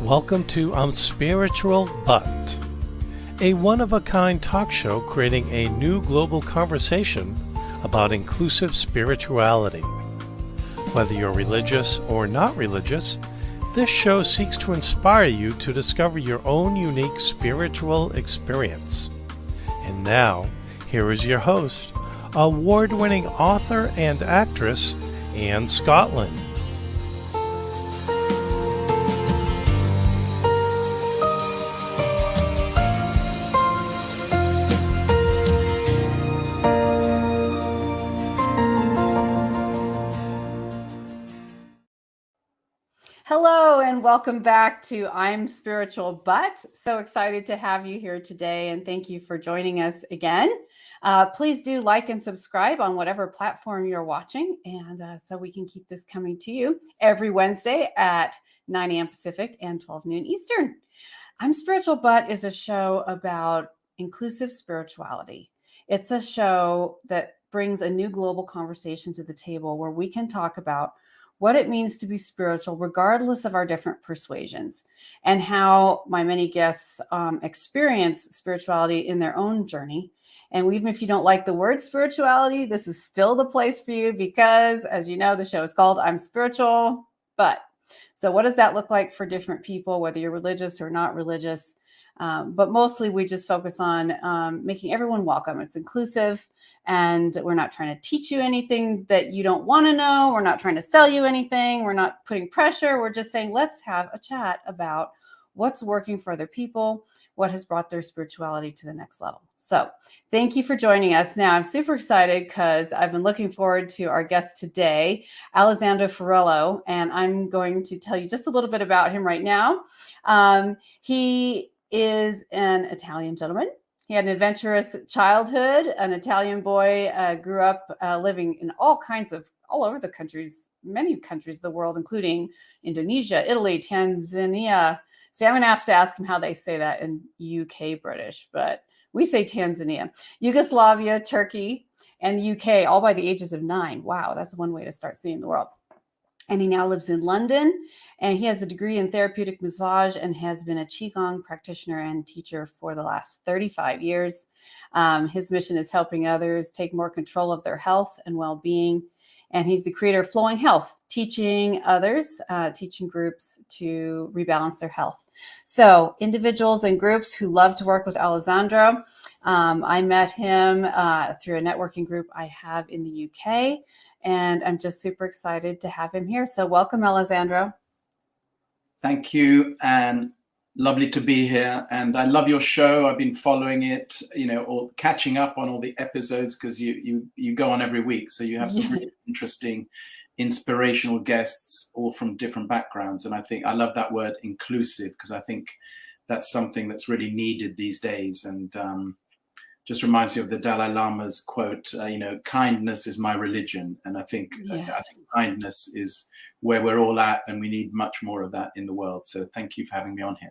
Welcome to Spiritual But, a one-of-a-kind talk show creating a new global conversation about inclusive spirituality. Whether you're religious or not religious, this show seeks to inspire you to discover your own unique spiritual experience. And now, here is your host, award-winning author and actress, Anne Scottlin. Hello and welcome back to I'm Spiritual But. So excited to have you here today and thank you for joining us again. Please do like and subscribe on whatever platform you're watching, and so we can keep this coming to you every Wednesday at 9 a.m. Pacific and 12 noon Eastern. I'm Spiritual But is a show about inclusive spirituality. It's a show that brings a new global conversation to the table where we can talk about what it means to be spiritual, regardless of our different persuasions, and how my many guests experience spirituality in their own journey. And even if you don't like the word spirituality, this is still the place for you because, as you know, the show is called I'm Spiritual But. So what does that look like for different people, whether you're religious or not religious? But mostly we just focus on making everyone welcome. It's inclusive. And we're not trying to teach you anything that you don't want to know. We're not trying to sell you anything. We're not putting pressure. We're just saying, let's have a chat about what's working for other people, what has brought their spirituality to the next level. So thank you for joining us. Now, I'm super excited because I've been looking forward to our guest today, Alessandro Ferullo, and I'm going to tell you just a little bit about him right now. He is an Italian gentleman. He had an adventurous childhood. An Italian boy, grew up living in all over the countries, many countries of the world, including Indonesia, Italy, Tanzania. See, I'm going to have to ask him how they say that in UK British, but we say Tanzania, Yugoslavia, Turkey, and the UK, all by the ages of 9. Wow, that's one way to start seeing the world. And he now lives in London, and he has a degree in therapeutic massage and has been a Qigong practitioner and teacher for the last 35 years. His mission is helping others take more control of their health and well-being. And he's the creator of Flowing Health, teaching others, teaching groups to rebalance their health. So individuals and groups who love to work with Alessandro. I met him through a networking group I have in the UK. And I'm just super excited to have him here. So welcome, Alessandro. Thank you, and lovely to be here. And I love your show. I've been following it, or catching up on all the episodes because you go on every week. So you have some really interesting, inspirational guests, all from different backgrounds. And I think I love that word inclusive because I think that's something that's really needed these days. And just reminds me of the Dalai Lama's quote, kindness is my religion. And I think kindness is where we're all at, and we need much more of that in the world. So thank you for having me on here.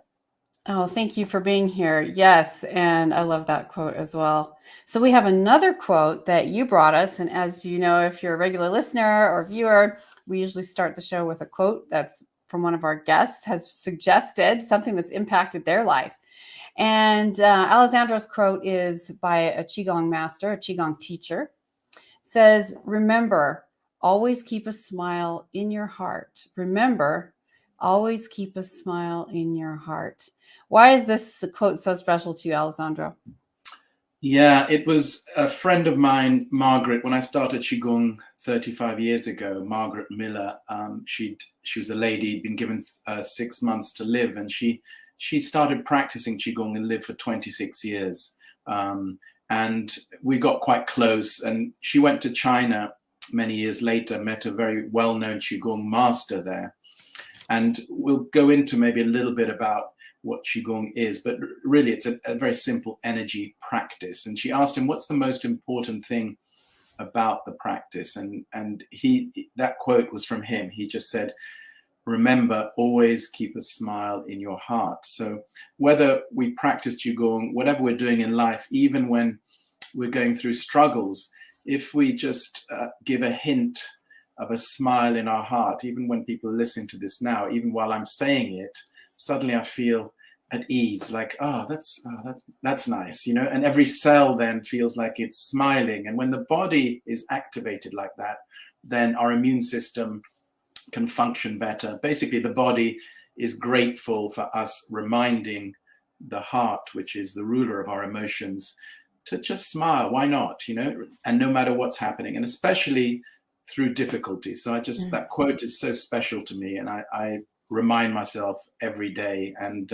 Oh, thank you for being here. Yes, and I love that quote as well. So we have another quote that you brought us. And as you know, if you're a regular listener or viewer, we usually start the show with a quote that's from one of our guests, has suggested something that's impacted their life. And Alessandro's quote is by a Qigong master, a Qigong teacher. It says, remember, always keep a smile in your heart. Remember, always keep a smile in your heart. Why is this quote so special to you, Alessandro? Yeah, it was a friend of mine, Margaret, when I started Qigong 35 years ago, Margaret Miller. She was a lady, been given 6 months to live, and she started practicing Qigong and lived for 26 years. And we got quite close, and she went to China many years later, met a very well-known Qigong master there. And we'll go into maybe a little bit about what Qigong is, but really it's a very simple energy practice. And she asked him, what's the most important thing about the practice? And that quote was from him. He just said, remember, always keep a smile in your heart. So whether we practice Qigong, whatever we're doing in life, even when we're going through struggles, if we just give a hint of a smile in our heart, even when people are listening to this now, even while I'm saying it, suddenly I feel at ease, like, that's nice, and every cell then feels like it's smiling. And when the body is activated like that, then our immune system can function better. Basically, the body is grateful for us reminding the heart, which is the ruler of our emotions, to just smile. Why not? And no matter what's happening, and especially through difficulty. So that quote is so special to me, and I remind myself every day. And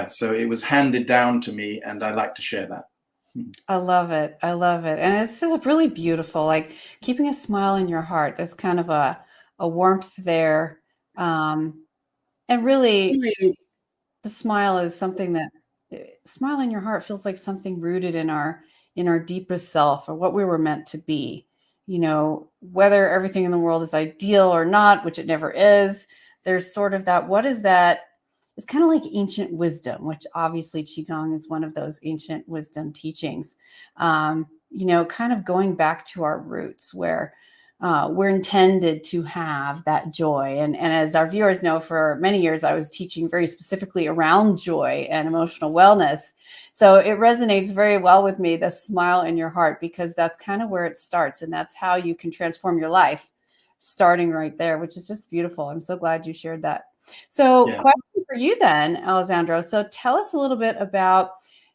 so it was handed down to me, and I like to share that. I love it. I love it. And it's just really beautiful, like keeping a smile in your heart. There's kind of a warmth there. And really, the smile is something that smile in your heart feels like something rooted in our deepest self, or what we were meant to be. Whether everything in the world is ideal or not, which it never is, there's sort of that, what is that? It's kind of like ancient wisdom, which obviously Qigong is one of those ancient wisdom teachings. Kind of going back to our roots, where we're intended to have that joy. And as our viewers know, for many years, I was teaching very specifically around joy and emotional wellness. So it resonates very well with me, the smile in your heart, because that's kind of where it starts. And that's how you can transform your life, starting right there, which is just beautiful. I'm so glad you shared that. So question for you then, Alessandro. So tell us a little bit about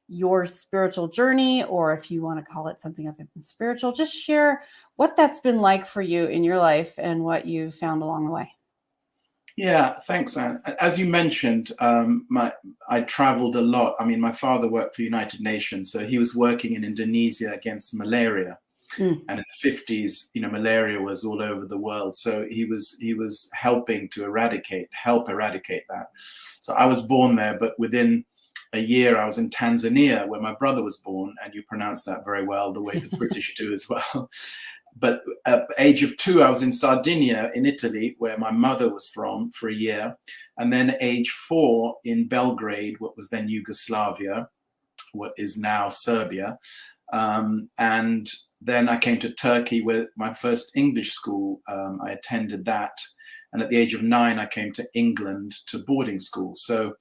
your spiritual journey, or if you want to call it something other than spiritual, just share what that's been like for you in your life and what you've found along the way. Yeah, thanks, Anne. As you mentioned, I traveled a lot. I mean, my father worked for United Nations, so he was working in Indonesia against malaria. And in the 50s, malaria was all over the world. So he was helping to help eradicate that. So I was born there, but within a year I was in Tanzania, where my brother was born, and you pronounce that very well, the way the British do as well. But at the age of 2, I was in Sardinia in Italy, where my mother was from, for a year. And then at age 4 in Belgrade, what was then Yugoslavia, what is now Serbia. And then I came to Turkey with my first English school. I attended that. And at the age of 9, I came to England to boarding school. So,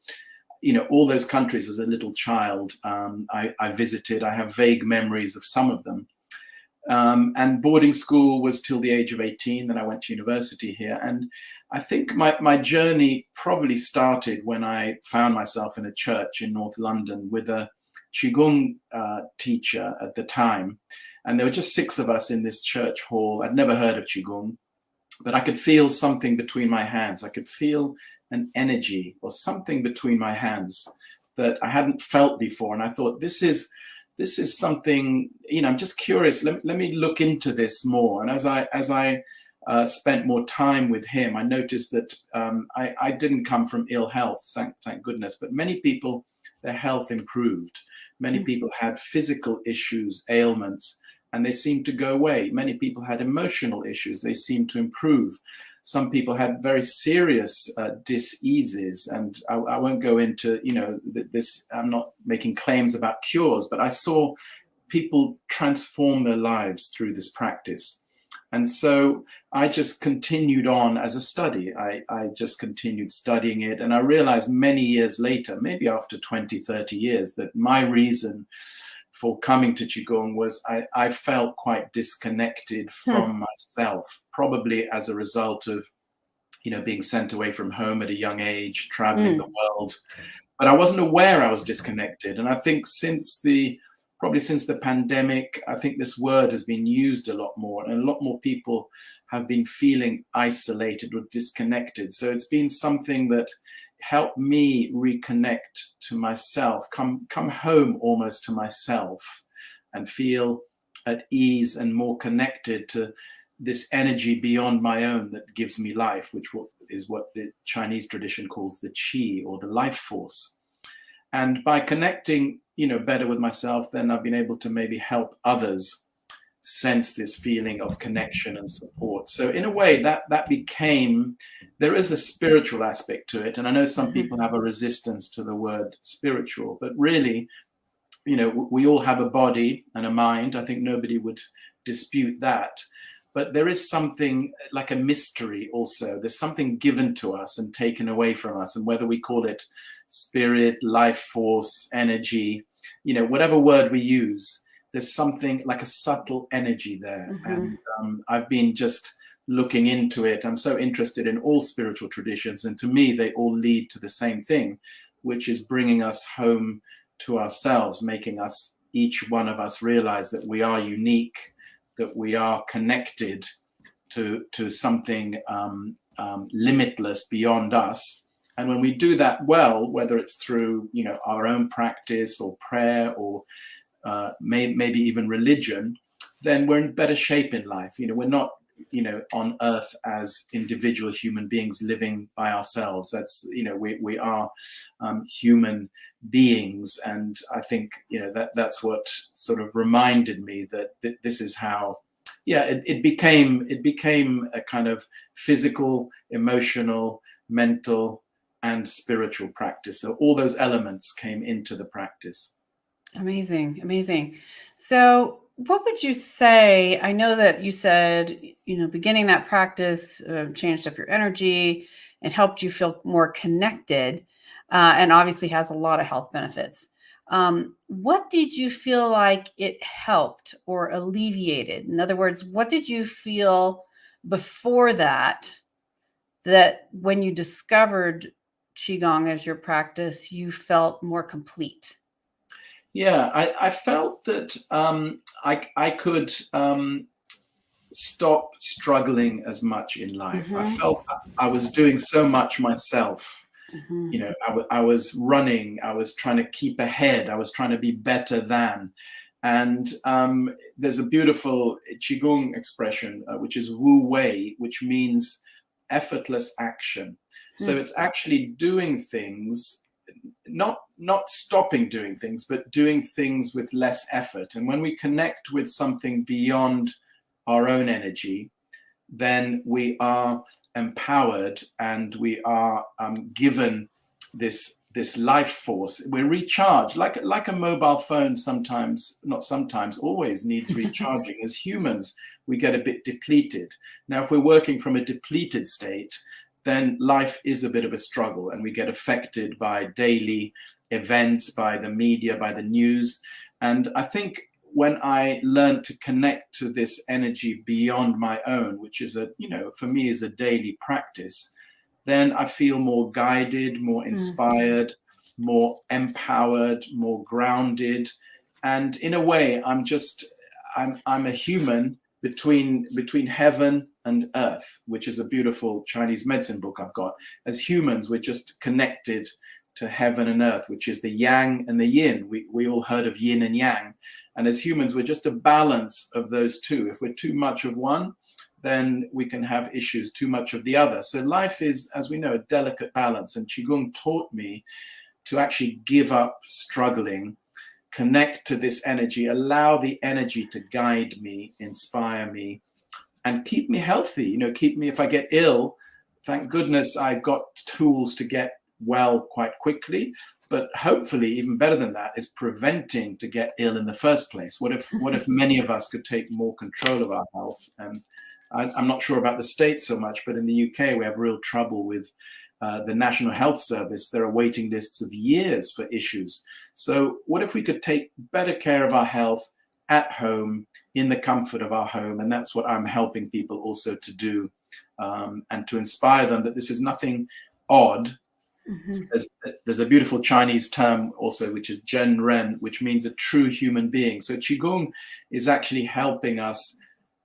all those countries as a little child, I visited. I have vague memories of some of them. And boarding school was till the age of 18. Then I went to university here. And I think my journey probably started when I found myself in a church in North London with a Qigong teacher at the time. And there were just 6 of us in this church hall. I'd never heard of Qigong, but I could feel something between my hands. I could feel an energy or something between my hands that I hadn't felt before. And I thought, this is something, I'm just curious. Let me look into this more. And as I spent more time with him, I noticed that I didn't come from ill health, thank goodness, but many people, their health improved. Many people had physical issues, ailments, and they seemed to go away. Many people had emotional issues. They seemed to improve. Some people had very serious diseases, and I won't go into, this. I'm not making claims about cures, but I saw people transform their lives through this practice. And so I just continued on as a study. I just continued studying it. And I realized many years later, maybe after 20, 30 years, that my reason for coming to Qigong was I felt quite disconnected from myself, probably as a result of, being sent away from home at a young age, traveling the world. But I wasn't aware I was disconnected. And I think probably since the pandemic, I think this word has been used a lot more, and a lot more people have been feeling isolated or disconnected. So it's been something that helped me reconnect to myself, come home almost to myself, and feel at ease and more connected to this energy beyond my own that gives me life, which is what the Chinese tradition calls the qi, or the life force. And by connecting, better with myself, then I've been able to maybe help others sense this feeling of connection and support. So in a way there is a spiritual aspect to it. And I know some people have a resistance to the word spiritual, but really, we all have a body and a mind. I think nobody would dispute that. but there is something like a mystery also. There's something given to us and taken away from us. And whether we call it spirit, life force, energy, whatever word we use, there's something like a subtle energy there. And I've been just looking into it. I'm so interested in all spiritual traditions. And to me, they all lead to the same thing, which is bringing us home to ourselves, making us, each one of us, realize that we are unique, that we are connected to something limitless beyond us. And when we do that well, whether it's through our own practice or prayer or maybe even religion, then we're in better shape in life. We're not on earth as individual human beings living by ourselves. That's we are human beings, and I think that's what sort of reminded me that this is how it became a kind of physical, emotional, mental and spiritual practice. So all those elements came into the practice. Amazing. So what would you say? I know that you said, beginning that practice changed up your energy and helped you feel more connected, and obviously has a lot of health benefits. What did you feel like it helped or alleviated? In other words, what did you feel before that when you discovered Qigong as your practice, you felt more complete? Yeah, I felt that I could stop struggling as much in life. I felt I was doing so much myself. I was running, I was trying to keep ahead, I was trying to be better than. And there's a beautiful Qigong expression, which is Wu Wei, which means effortless action. So it's actually doing things, not stopping doing things, but doing things with less effort. And when we connect with something beyond our own energy, then we are empowered and we are given this life force. We're recharged like a mobile phone. Always needs recharging. As humans, we get a bit depleted. Now, if we're working from a depleted state, then life is a bit of a struggle and we get affected by daily events, by the media, by the news. And I think when I learned to connect to this energy beyond my own, which is for me is a daily practice, then I feel more guided, more inspired, more empowered, more grounded. And in a way, I'm a human between heaven and earth, which is a beautiful Chinese medicine book I've got. As humans, we're just connected to heaven and earth, which is the yang and the yin. We all heard of yin and yang. And as humans, we're just a balance of those two. If we're too much of one, then we can have issues, too much of the other. So life is, as we know, a delicate balance. And Qigong taught me to actually give up struggling, connect to this energy, allow the energy to guide me, inspire me, and keep me healthy. Keep me, if I get ill, thank goodness I've got tools to get well quite quickly. But hopefully, even better than that, is preventing to get ill in the first place. What if many of us could take more control of our health? And I'm not sure about the States so much, but in the UK, we have real trouble with the National Health Service. There are waiting lists of years for issues. So what if we could take better care of our health at home, in the comfort of our home? And that's what I'm helping people also to do, and to inspire them that this is nothing odd. There's a beautiful Chinese term also, which is Zhen Ren, which means a true human being. So Qigong is actually helping us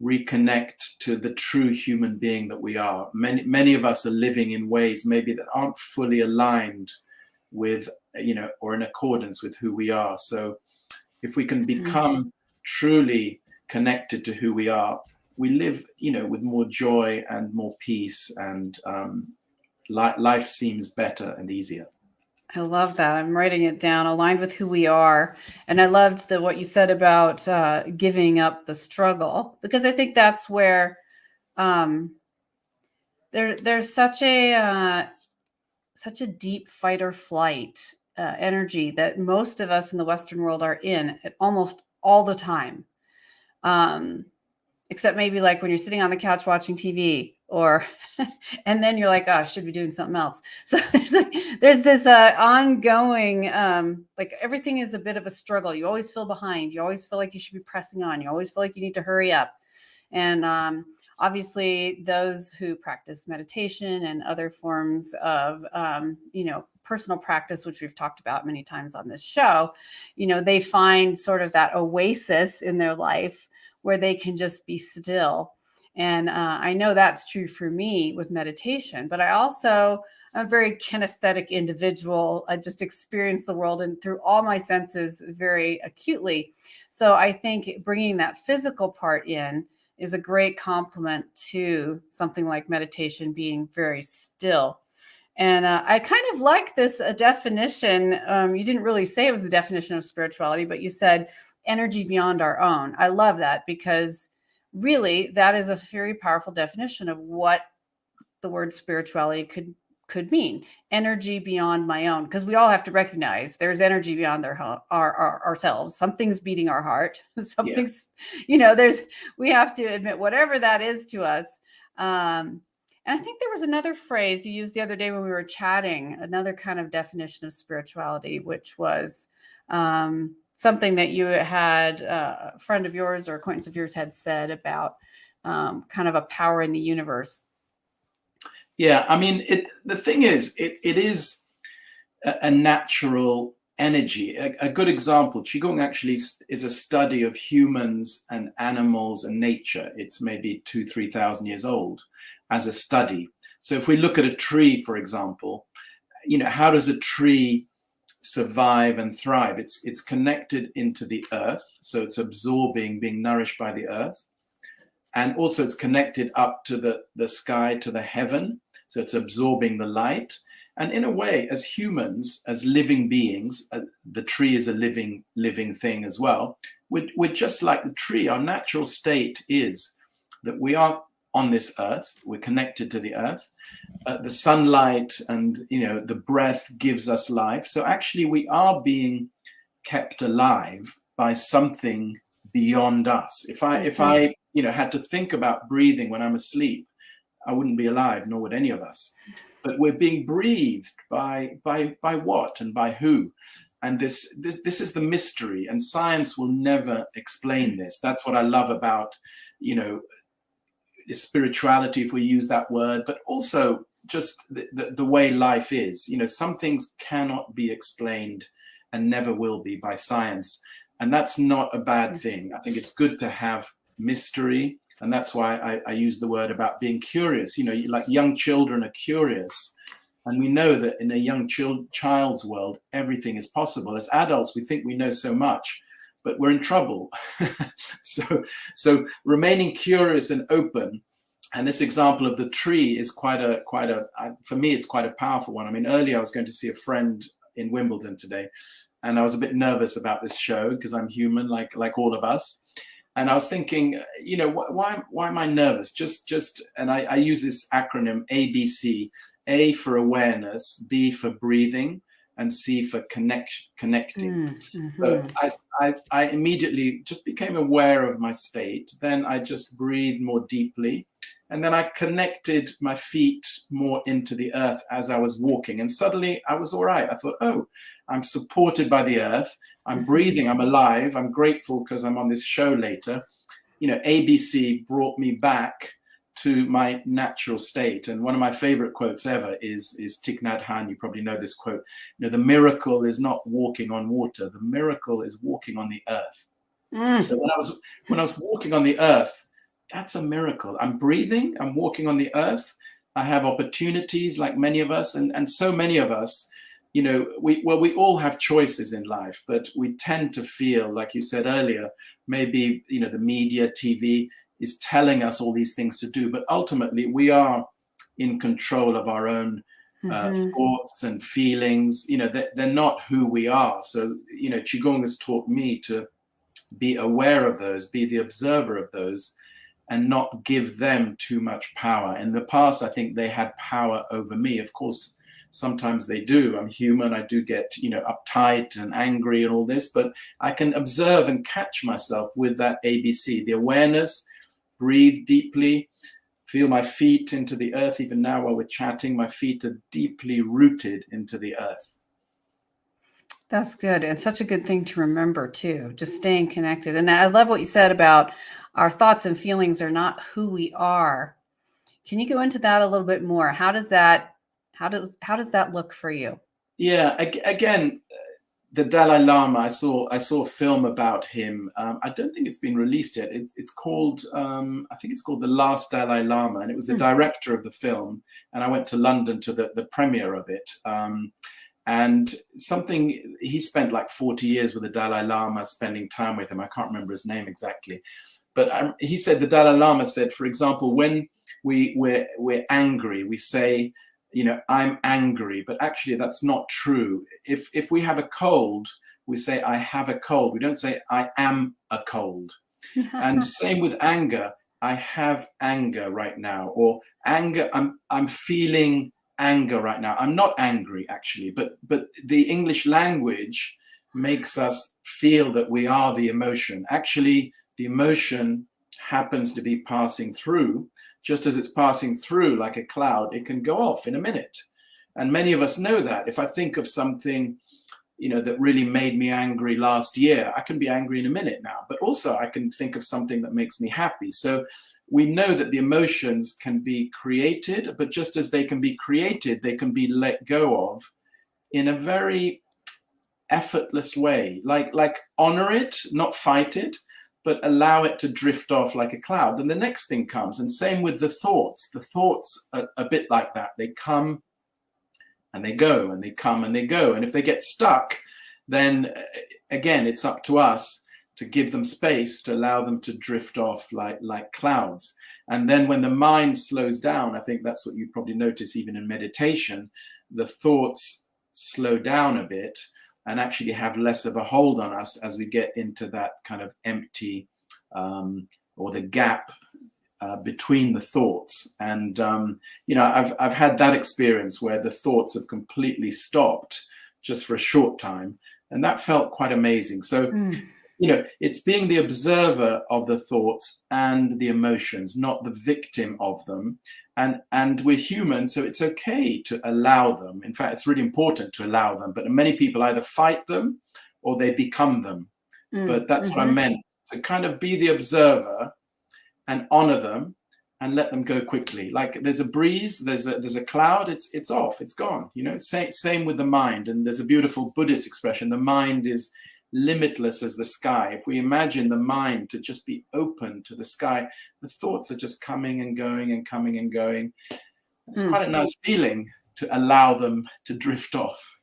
reconnect to the true human being that we are. Many of us are living in ways maybe that aren't fully aligned with, or in accordance with who we are. So if we can become truly connected to who we are, we live, with more joy and more peace, and life seems better and easier. I love that. I'm writing it down, aligned with who we are. And I loved what you said about giving up the struggle, because I think that's where there's such a deep fight or flight energy that most of us in the Western world are in at almost all the time. except maybe like when you're sitting on the couch watching TV, or and then you're like, oh, I should be doing something else. So there's this ongoing, like everything is a bit of a struggle. You always feel behind. You always feel like you should be pressing on. You always feel like you need to hurry up. And obviously, those who practice meditation and other forms of, personal practice, which we've talked about many times on this show, they find sort of that oasis in their life where they can just be still. And I know that's true for me with meditation, but I also am a very kinesthetic individual. I just experience the world and through all my senses very acutely. So I think bringing that physical part in is a great complement to something like meditation, being very still. And I kind of like this definition. You didn't really say it was the definition of spirituality, but you said energy beyond our own. I love that, because really that is a very powerful definition of what the word spirituality could mean. Energy beyond my own, because we all have to recognize there's energy beyond ourselves. Something's beating our heart. Something's, we have to admit whatever that is to us. And I think there was another phrase you used the other day when we were chatting, another kind of definition of spirituality, which was something that you had, a friend of yours or acquaintance of yours had said about kind of a power in the universe. Yeah, I mean, the thing is, it is a natural energy. A good example, Qigong actually is a study of humans and animals and nature. It's maybe 2,000-3,000 years old as a study. So if we look at a tree, for example, how does a tree survive and thrive? It's connected into the earth, so it's absorbing, being nourished by the earth. And also it's connected up to the sky, to the heaven. So it's absorbing the light. And in a way, as humans, as living beings, the tree is a living thing as well. We're just like the tree. Our natural state is that we are on this earth. We're connected to the earth. The sunlight and the breath gives us life. So actually we are being kept alive by something beyond us. If I had to think about breathing when I'm asleep, I wouldn't be alive, nor would any of us. But we're being breathed by what and by who? And this is the mystery, and science will never explain this. That's what I love about, spirituality, if we use that word, but also just the way life is. Some things cannot be explained and never will be by science. And that's not a bad thing. I think it's good to have mystery. And that's why I use the word about being curious. Like young children are curious. And we know that in a young child's world, everything is possible. As adults, we think we know so much, but we're in trouble. So remaining curious and open. And this example of the tree is for me, it's quite a powerful one. I mean, earlier I was going to see a friend in Wimbledon today, and I was a bit nervous about this show because I'm human, like all of us. And I was thinking, why am I nervous? And I use this acronym ABC: A for awareness, B for breathing, and C for connecting. So I immediately just became aware of my state. Then I just breathed more deeply. And then I connected my feet more into the earth as I was walking. And suddenly I was all right. I thought, oh, I'm supported by the earth. I'm breathing. I'm alive. I'm grateful because I'm on this show later. ABC brought me back to my natural state. And one of my favorite quotes ever is Thich Nhat Hanh. You probably know this quote. The miracle is not walking on water. The miracle is walking on the earth. So when I was walking on the earth, that's a miracle. I'm breathing. I'm walking on the earth. I have opportunities like many of us, and so many of us. We all have choices in life, but we tend to feel, like you said earlier, maybe the media, TV is telling us all these things to do, but ultimately we are in control of our own thoughts and feelings. They're not who we are. So Qigong has taught me to be aware of those, be the observer of those, and not give them too much power. In the past, I think they had power over me. Of course, sometimes they do. I'm human. I do get, uptight and angry and all this, but I can observe and catch myself with that ABC, the awareness, breathe deeply, feel my feet into the earth. Even now while we're chatting, my feet are deeply rooted into the earth. That's good. And such a good thing to remember too, just staying connected. And I love what you said about our thoughts and feelings are not who we are. Can you go into that a little bit more? How does that look for you? Yeah, again, the Dalai Lama, I saw a film about him. I don't think it's been released yet. It's called, I think it's called The Last Dalai Lama, and it was the director of the film. And I went to London to the premiere of it. And he spent like 40 years with the Dalai Lama, spending time with him. I can't remember his name exactly. But he said, the Dalai Lama said, for example, when we're angry, we say, I'm angry, but actually that's not true. If we have a cold, we say, I have a cold. We don't say, I am a cold. And same with anger. I have anger right now, or anger. I'm feeling anger right now. I'm not angry actually, but the English language makes us feel that we are the emotion. Actually, the emotion happens to be passing through. Just as it's passing through like a cloud, it can go off in a minute. And many of us know that. If I think of something, that really made me angry last year, I can be angry in a minute now, but also I can think of something that makes me happy. So we know that the emotions can be created, but just as they can be created, they can be let go of in a very effortless way, like honor it, not fight it, but allow it to drift off like a cloud. Then the next thing comes. And same with the thoughts. The thoughts are a bit like that. They come and they go, and they come and they go. And if they get stuck, then again, it's up to us to give them space, to allow them to drift off like clouds. And then when the mind slows down, I think that's what you probably notice even in meditation, the thoughts slow down a bit and actually have less of a hold on us as we get into that kind of empty or the gap between the thoughts. And, I've had that experience where the thoughts have completely stopped just for a short time. And that felt quite amazing. So, it's being the observer of the thoughts and the emotions, not the victim of them. And we're human, so it's okay to allow them. In fact, it's really important to allow them. But many people either fight them or they become them. But that's what I meant, to kind of be the observer and honor them and let them go quickly. Like there's a breeze, there's a cloud, it's off, it's gone. Same with the mind. And there's a beautiful Buddhist expression: the mind is limitless as the sky. If we imagine the mind to just be open to the sky, the thoughts are just coming and going and coming and going. It's quite a nice feeling to allow them to drift off.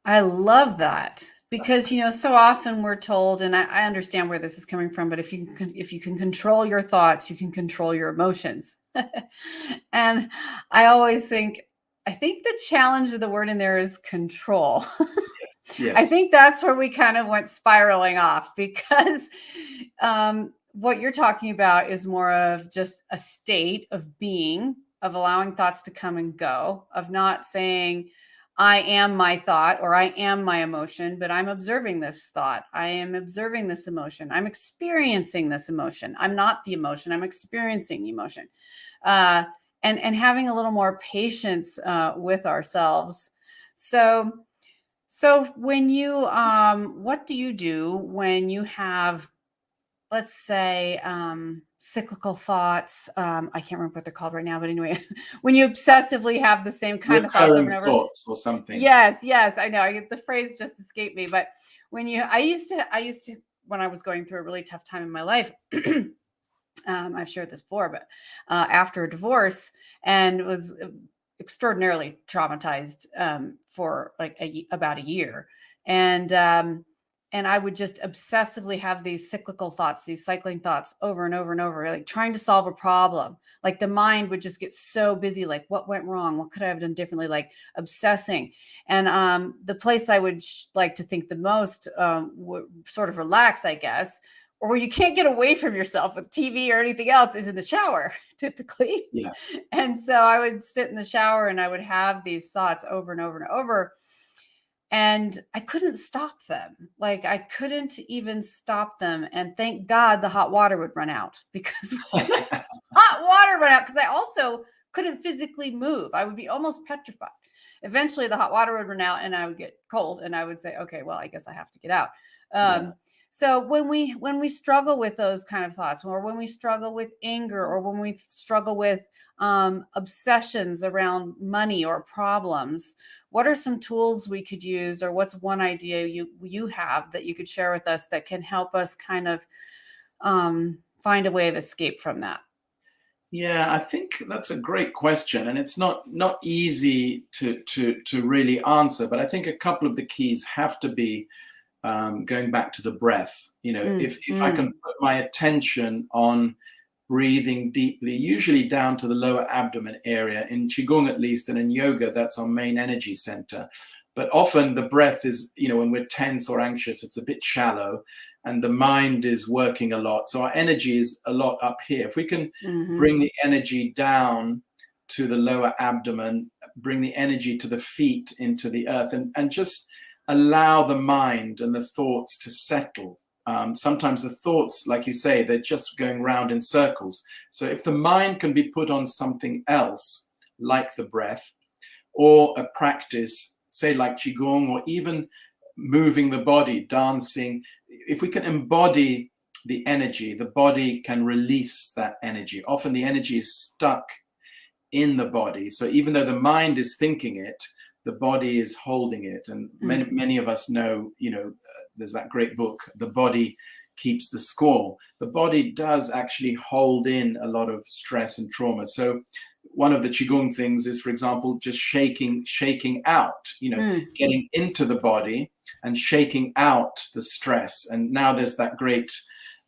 I love that, because so often we're told, and I understand where this is coming from, but if you can control your thoughts, you can control your emotions. And I always think the challenge of the word in there is control. Yes. I think that's where we kind of went spiraling off, because what you're talking about is more of just a state of being, of allowing thoughts to come and go, of not saying, I am my thought or I am my emotion, but I'm observing this thought. I am observing this emotion. I'm experiencing this emotion. I'm not the emotion. I'm experiencing the emotion. And having a little more patience with ourselves. So when you, what do you do when you have, let's say, cyclical thoughts? I can't remember what they're called right now, but anyway, when you obsessively have the same kind of thoughts over and over. Thoughts or something. Yes, I know. The phrase just escaped me, but I used to, when I was going through a really tough time in my life, I've shared this before, but after a divorce, and was extraordinarily traumatized for like about a year. And I would just obsessively have these cyclical thoughts, these cycling thoughts over and over and over, like trying to solve a problem. Like the mind would just get so busy, like what went wrong? What could I have done differently? Like obsessing. And the place I would like to think the most would sort of relax, I guess, or where you can't get away from yourself with TV or anything else, is in the shower, typically. Yeah. And so I would sit in the shower and I would have these thoughts over and over and over. And I couldn't stop them. Like I couldn't even stop them. And thank God the hot water would run out, because hot water run out, because I also couldn't physically move. I would be almost petrified. Eventually the hot water would run out and I would get cold and I would say, okay, well, I guess I have to get out. So when we struggle with those kind of thoughts, or when we struggle with anger, or when we struggle with obsessions around money or problems, what are some tools we could use, or what's one idea you have that you could share with us that can help us kind of find a way of escape from that? Yeah, I think that's a great question, and it's not easy to really answer. But I think a couple of the keys have to be going back to the breath. If I can put my attention on breathing deeply, usually down to the lower abdomen area, in Qigong at least, and in yoga, that's our main energy center. But often the breath is, when we're tense or anxious, it's a bit shallow and the mind is working a lot. So our energy is a lot up here. If we can bring the energy down to the lower abdomen, bring the energy to the feet, into the earth, and just allow the mind and the thoughts to settle. Sometimes the thoughts, like you say, they're just going round in circles. So if the mind can be put on something else, like the breath, or a practice, say like Qigong, or even moving the body, dancing, if we can embody the energy, the body can release that energy. Often the energy is stuck in the body. So even though the mind is thinking it, the body is holding it. And many of us know, there's that great book, The Body Keeps the Score. The body does actually hold in a lot of stress and trauma. So one of the Qigong things is, for example, just shaking out, getting into the body and shaking out the stress. And now there's that great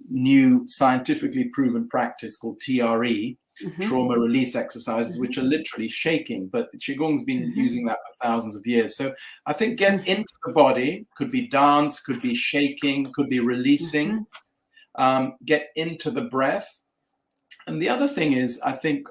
new scientifically proven practice called TRE, trauma release exercises, which are literally shaking, but Qigong's been using that for thousands of years. So I think get into the body, could be dance, could be shaking, could be releasing, get into the breath. And the other thing is, I think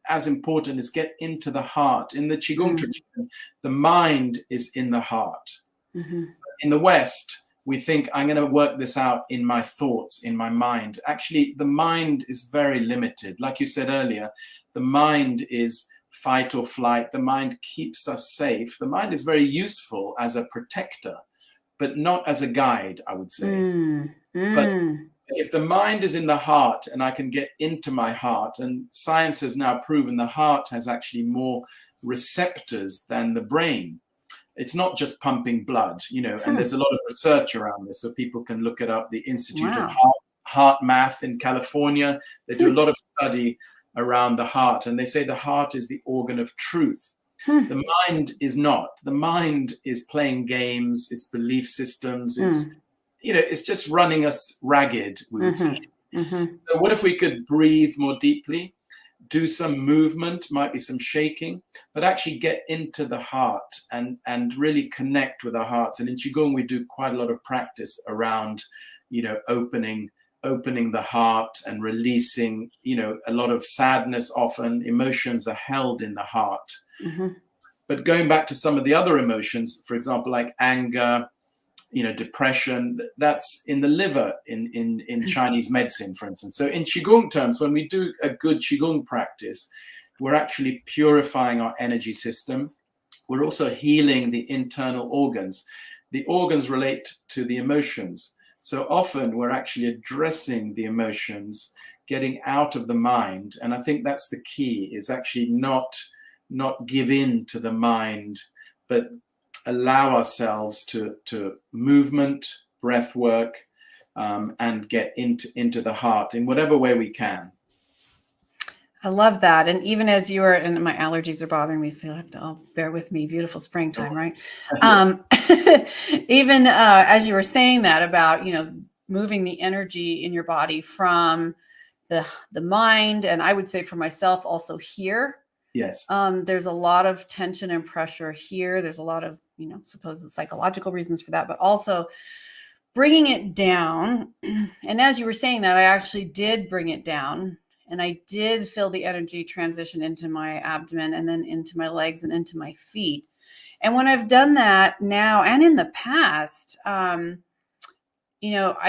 as important is get into the heart. In the Qigong tradition, the mind is in the heart. In the West, we think, I'm going to work this out in my thoughts, in my mind. Actually, the mind is very limited. Like you said earlier, the mind is fight or flight. The mind keeps us safe. The mind is very useful as a protector, but not as a guide, I would say. But if the mind is in the heart and I can get into my heart, and science has now proven the heart has actually more receptors than the brain. It's not just pumping blood, and there's a lot of research around this. So people can look it up. The Institute of Heart Math in California, they do a lot of study around the heart. And they say the heart is the organ of truth. The mind is not. The mind is playing games, it's belief systems, it's just running us ragged, we would say. So what if we could breathe more deeply? Do some movement, might be some shaking, but actually get into the heart and really connect with our hearts. And in Qigong, we do quite a lot of practice around, opening the heart and releasing, a lot of sadness. Often emotions are held in the heart. But going back to some of the other emotions, for example, like anger, depression, that's in the liver in Chinese medicine, for instance. So in Qigong terms, when we do a good Qigong practice, we're actually purifying our energy system. We're also healing the internal organs. The organs relate to the emotions. So often we're actually addressing the emotions, getting out of the mind. And I think that's the key, is actually not give in to the mind, but allow ourselves to movement, breath work, and get into the heart in whatever way we can. I love that. And even as you were, and my allergies are bothering me, so you'll have to bear with me. Beautiful springtime, right? Even as you were saying that about, moving the energy in your body from the mind, and I would say for myself also here. Yes. There's a lot of tension and pressure here. There's a lot of, supposed psychological reasons for that, but also bringing it down. And as you were saying that, I actually did bring it down, and I did feel the energy transition into my abdomen and then into my legs and into my feet. And when I've done that now and in the past, I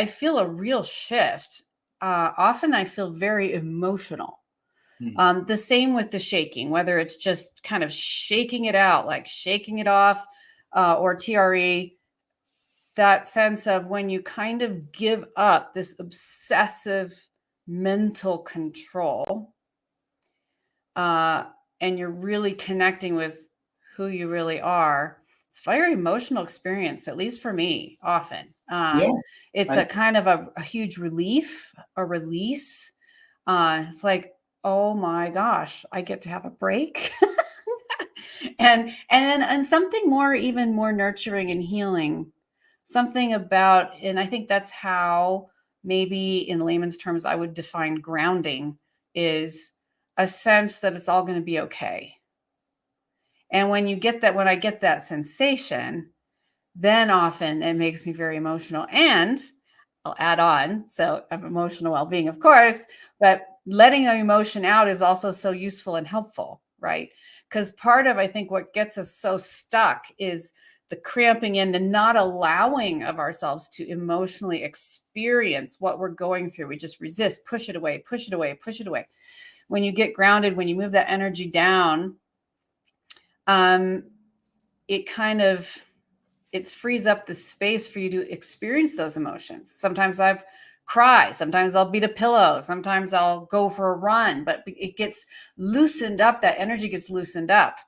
feel a real shift. Often I feel very emotional. The same with the shaking, whether it's just kind of shaking it out, like shaking it off, or TRE, that sense of when you kind of give up this obsessive mental control, and you're really connecting with who you really are. It's a very emotional experience, at least for me, often. It's a kind of a huge relief, a release. It's like, oh my gosh, I get to have a break. and something more, even more nurturing and healing. Something about, and I think that's how maybe in layman's terms I would define grounding, is a sense that it's all going to be okay. And when you get that, when I get that sensation, then often it makes me very emotional. And I'll add on, so I'm emotional well-being, of course, but letting the emotion out is also so useful and helpful, right? Because part of, I think, what gets us so stuck is the cramping in, the not allowing of ourselves to emotionally experience what we're going through. We just resist, push it away, push it away, push it away. When you get grounded, when you move that energy down, it kind of, it frees up the space for you to experience those emotions. Sometimes I've cried, sometimes I'll beat a pillow, sometimes I'll go for a run, but it gets loosened up, that energy gets loosened up,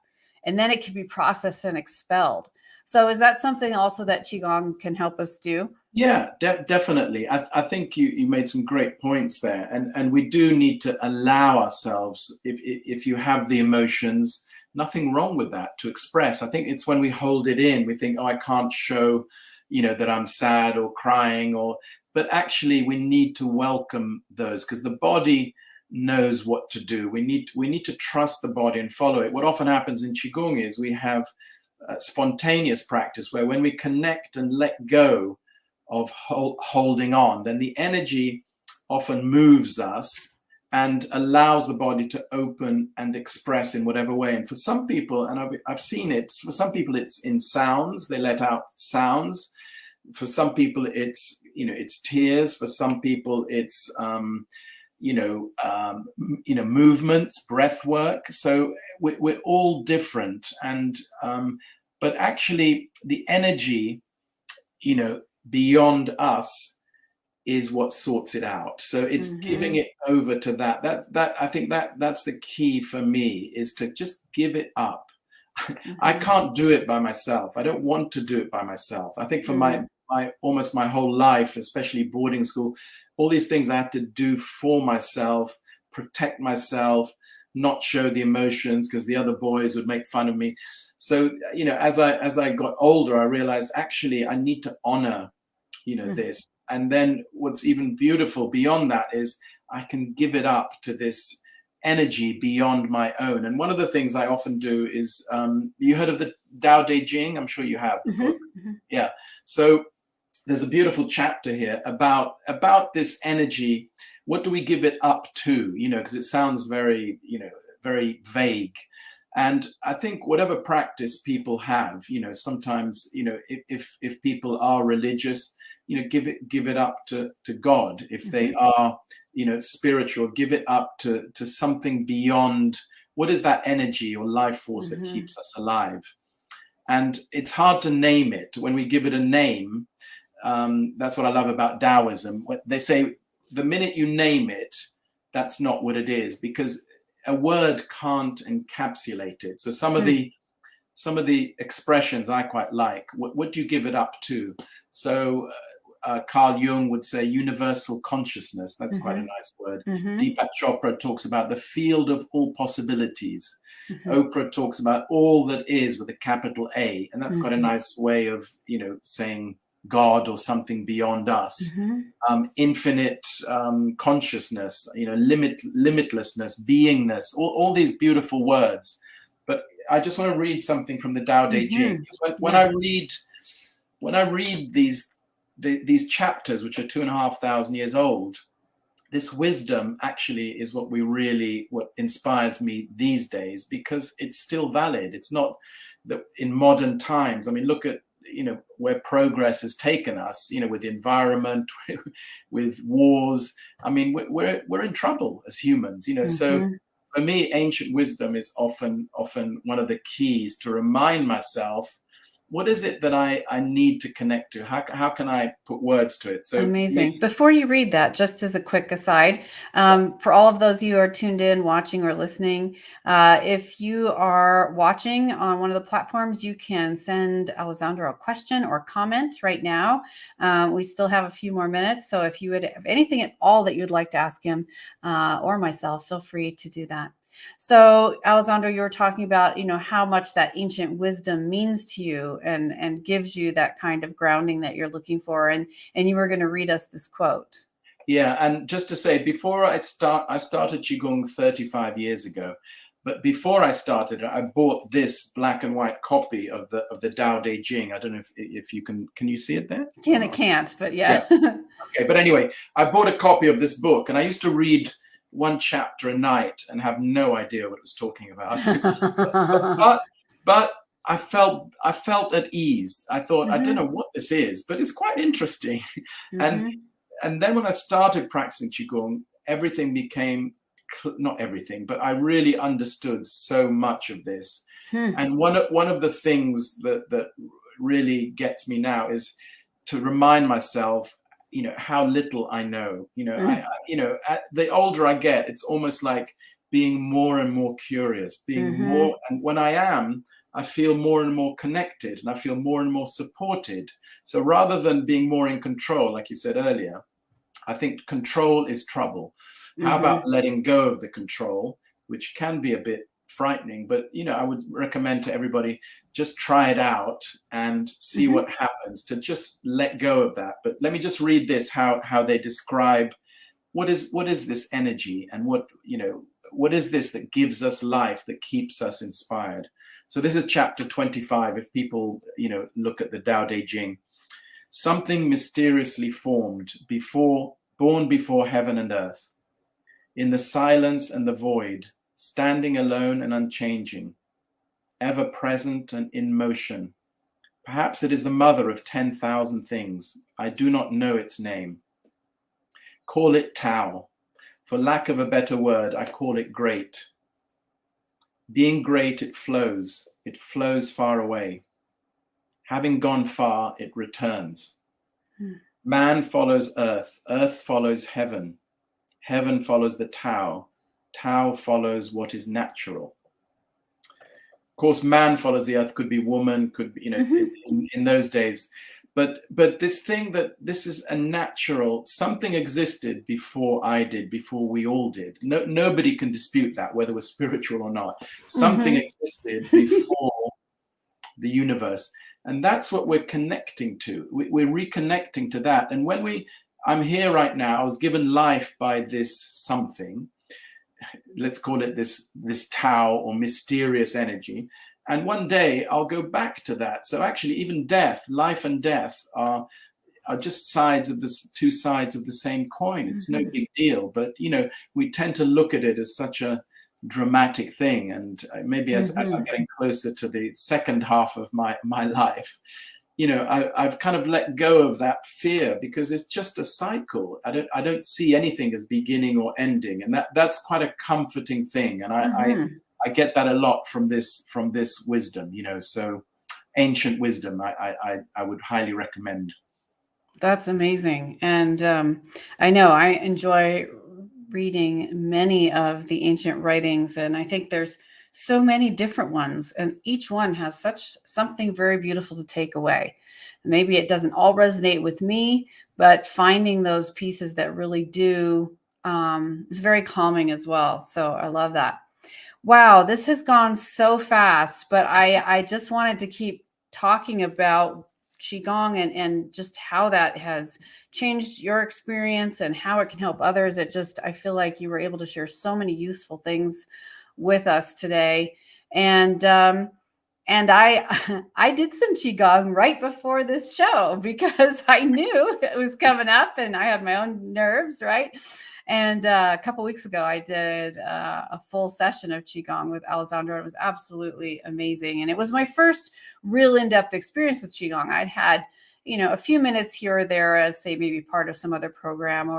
and then it can be processed and expelled. So is that something also that Qigong can help us do? Yeah, definitely. I think you made some great points there, and we do need to allow ourselves, if you have the emotions, nothing wrong with that, to express. I think it's when we hold it in, we think, oh, I can't show, that I'm sad or crying, but actually we need to welcome those, because the body knows what to do. We need to trust the body and follow it. What often happens in Qigong is we have spontaneous practice where when we connect and let go of holding on, then the energy often moves us and allows the body to open and express in whatever way. And for some people, and I've seen it, for some people it's in sounds, they let out sounds. For some people it's, it's tears. For some people it's, movements, breath work. So we're all different. And, but actually the energy, beyond us is what sorts it out. So it's giving it over to that I think that's the key for me, is to just give it up. I can't do it by myself. I don't want to do it by myself. I think for my almost my whole life, especially boarding school, all these things I had to do for myself, protect myself, not show the emotions because the other boys would make fun of me. So, as I got older, I realized actually I need to honor, this. And then what's even beautiful beyond that is I can give it up to this energy beyond my own. And one of the things I often do is, you heard of the Tao Te Ching? I'm sure you have the book. Yeah. So there's a beautiful chapter here about this energy. What do we give it up to? Because it sounds very, very vague. And I think whatever practice people have, sometimes, if people are religious, give it up to God. If they are, spiritual, give it up to something beyond. What is that energy or life force that keeps us alive? And it's hard to name it. When we give it a name, that's what I love about Taoism. They say the minute you name it, that's not what it is, because a word can't encapsulate it. So some of the expressions I quite like. What do you give it up to? So Carl Jung would say universal consciousness. That's quite a nice word. Deepak Chopra talks about the field of all possibilities. Oprah talks about all that is with a capital A, and that's quite a nice way of saying God or something beyond us. Infinite consciousness, limitlessness, beingness, all these beautiful words. But I just want to read something from the Tao Te Ching. When I read these chapters, which are 2,500 years old, this wisdom actually is what inspires me these days, because it's still valid. It's not that in modern times, I mean, look at, where progress has taken us, with the environment, with wars. I mean, we're in trouble as humans, So for me, ancient wisdom is often one of the keys to remind myself, what is it that I need to connect to? How can I put words to it? So amazing. Before you read that, just as a quick aside, for all of those of you who are tuned in, watching or listening, if you are watching on one of the platforms, you can send Alessandro a question or comment right now. We still have a few more minutes. So if you would have anything at all that you'd like to ask him or myself, feel free to do that. So, Alessandro, you were talking about, how much that ancient wisdom means to you and gives you that kind of grounding that you're looking for. And you were going to read us this quote. Yeah, and just to say, before I started Qigong 35 years ago. But before I started, I bought this black and white copy of the Tao Te Ching. I don't know if you can you see it there? Can't, but yeah. Okay, but anyway, I bought a copy of this book, and I used to read one chapter a night and have no idea what it was talking about. but I felt at ease. I thought, I don't know what this is, but it's quite interesting. And then when I started practicing Qigong, everything became, not everything, but I really understood so much of this. And one of the things that really gets me now is to remind myself, how little I know. The older I get, it's almost like being more and more curious, being more. And when I feel more and more connected, and I feel more and more supported. So rather than being more in control, like you said earlier, I think control is trouble. How about letting go of the control, which can be a bit frightening, but I would recommend to everybody, just try it out and see what happens, to just let go of that. But let me just read this, how they describe what is this energy, and what is this that gives us life, that keeps us inspired. So this is chapter 25. If people look at the Tao Te Ching, something mysteriously formed, born before heaven and earth, in the silence and the void, standing alone and unchanging, ever present and in motion. Perhaps it is the mother of 10,000 things. I do not know its name. Call it Tao. For lack of a better word, I call it great. Being great, it flows far away. Having gone far, it returns. Man follows earth follows heaven. Heaven follows the Tao. Tao follows what is natural. Of course, man follows the earth, could be woman, could be, in those days. But this thing that this is a natural, something existed before I did, before we all did. Nobody can dispute that, whether we're spiritual or not. Something existed before the universe. And that's what we're connecting to. We're reconnecting to that. And when I'm here right now, I was given life by this something. Let's call it this Tao, or mysterious energy. And one day I'll go back to that. So actually, even life and death are just two sides of the same coin. It's no big deal. But, we tend to look at it as such a dramatic thing. And maybe as I'm getting closer to the second half of my life, I've kind of let go of that fear, because it's just a cycle. I don't see anything as beginning or ending, and that's quite a comforting thing. And I get that a lot from this wisdom. So ancient wisdom, I would highly recommend. That's amazing, and I know I enjoy reading many of the ancient writings, and I think there's so many different ones, and each one has something very beautiful to take away. Maybe it doesn't all resonate with me, but finding those pieces that really do is very calming as well. So I love that. Wow, this has gone so fast, but I just wanted to keep talking about Qigong and just how that has changed your experience and how it can help others. I feel like you were able to share so many useful things with us today. And And I I did some Qigong right before this show because I knew it was coming up and I had my own nerves, right? And a couple weeks ago, I did a full session of Qigong with Alessandro. It was absolutely amazing. And it was my first real in-depth experience with Qigong. I'd had, a few minutes here or there as, say, maybe part of some other program,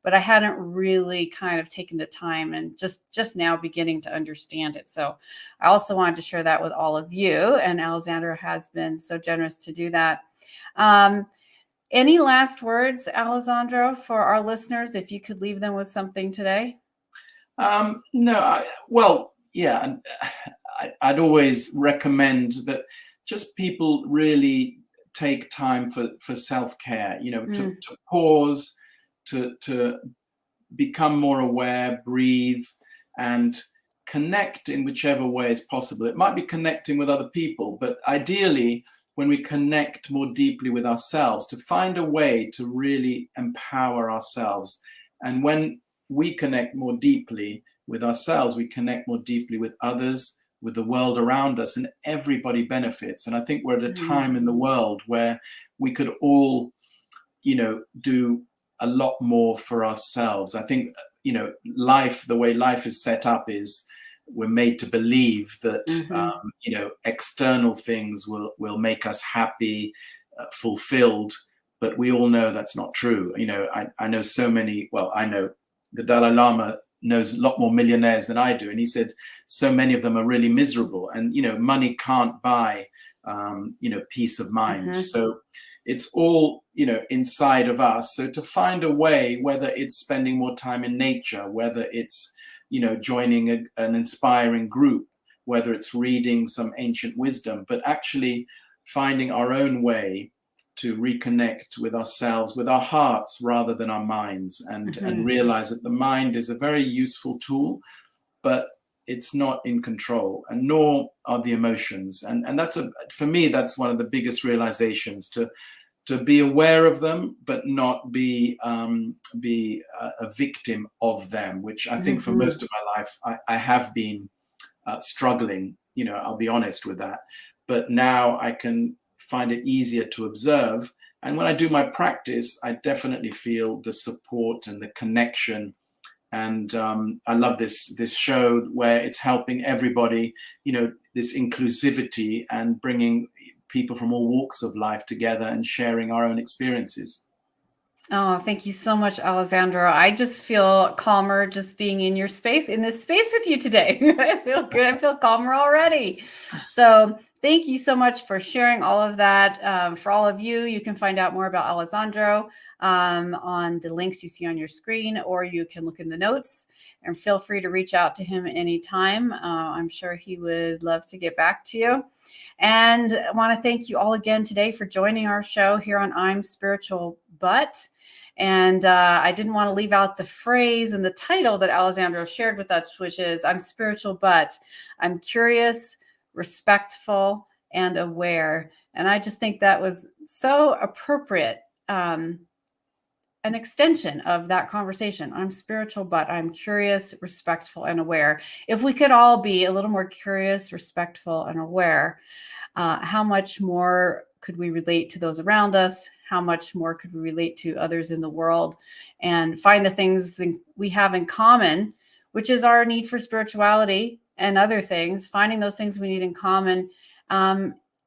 but I hadn't really kind of taken the time and just now beginning to understand it. So I also wanted to share that with all of you. And Alessandro has been so generous to do that. Any last words, Alessandro, for our listeners, if you could leave them with something today? No, I'd always recommend that just people really take time for self-care, to pause, to become more aware, breathe, and connect in whichever way is possible. It might be connecting with other people, but ideally, when we connect more deeply with ourselves, to find a way to really empower ourselves. And when we connect more deeply with ourselves, we connect more deeply with others, with the world around us, and everybody benefits. And I think we're at a time in the world where we could all, do a lot more for ourselves. I think, life, the way life is set up is we're made to believe that, external things will make us happy, fulfilled, but we all know that's not true. I know so many, I know the Dalai Lama knows a lot more millionaires than I do. And he said, so many of them are really miserable, and, money can't buy, peace of mind. So it's all, inside of us. So to find a way, whether it's spending more time in nature, whether it's, joining an inspiring group, whether it's reading some ancient wisdom, but actually finding our own way to reconnect with ourselves, with our hearts rather than our minds, and realize that the mind is a very useful tool, but it's not in control, and nor are the emotions. And that's for me, that's one of the biggest realizations, to be aware of them, but not be a victim of them, which I think for most of my life, I have been struggling, I'll be honest with that. But now I can find it easier to observe. And when I do my practice, I definitely feel the support and the connection. And I love this show where it's helping everybody, this inclusivity and bringing people from all walks of life together and sharing our own experiences. Oh, thank you so much, Alessandro. I just feel calmer just being in your space, in this space with you today. I feel good. I feel calmer already. So thank you so much for sharing all of that. For all of you, you can find out more about Alessandro on the links you see on your screen, or you can look in the notes, and feel free to reach out to him anytime. I'm sure he would love to get back to you. And I want to thank you all again today for joining our show here on I'm Spiritual But. And I didn't want to leave out the phrase and the title that Alessandro shared with us, which is I'm spiritual, but I'm curious, respectful, and aware. And I just think that was so appropriate. An extension of that conversation. I'm spiritual, but I'm curious, respectful, and aware. If we could all be a little more curious, respectful, and aware, how much more could we relate to those around us? How much more could we relate to others in the world, and find the things that we have in common, which is our need for spirituality and other things, finding those things we need in common,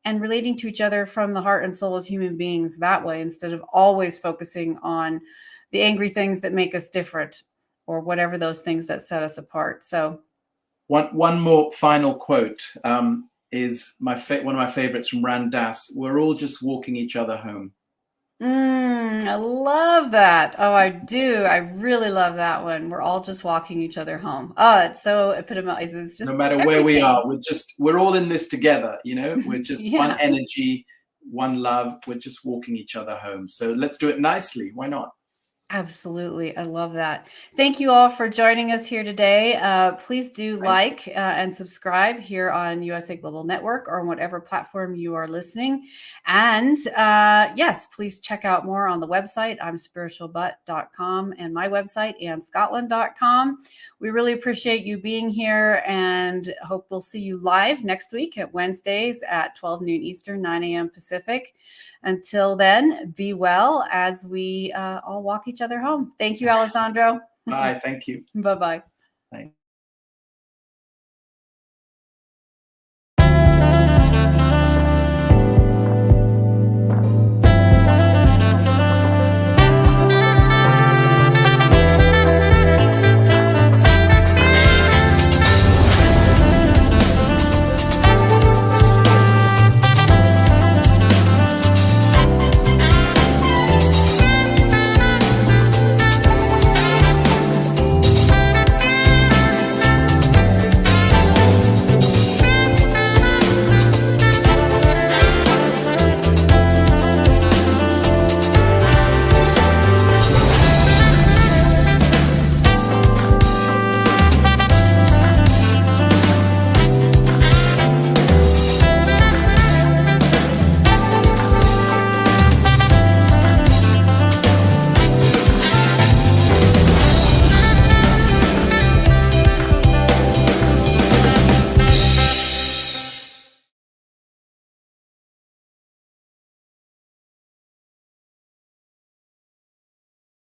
and relating to each other from the heart and soul as human beings that way, instead of always focusing on the angry things that make us different, or whatever those things that set us apart. So one more final quote is one of my favorites from Ram Dass. We're all just walking each other home. I love that. Oh, I do. I really love that one. We're all just walking each other home. Oh, it's so epitomizes just no matter where we are, we're all in this together. We're just one energy, one love. We're just walking each other home. So let's do it nicely. Why not? Absolutely. I love that. Thank you all for joining us here today. Please do like and subscribe here on USA Global Network or on whatever platform you are listening. And yes, please check out more on the website, imspiritualbutt.com, and my website, Scottlin.com. We really appreciate you being here and hope we'll see you live next week at Wednesdays at 12 noon Eastern, 9 a.m. Pacific. Until then, be well as we all walk each other home. Thank you, Alessandro. Bye. Thank you. Bye-bye.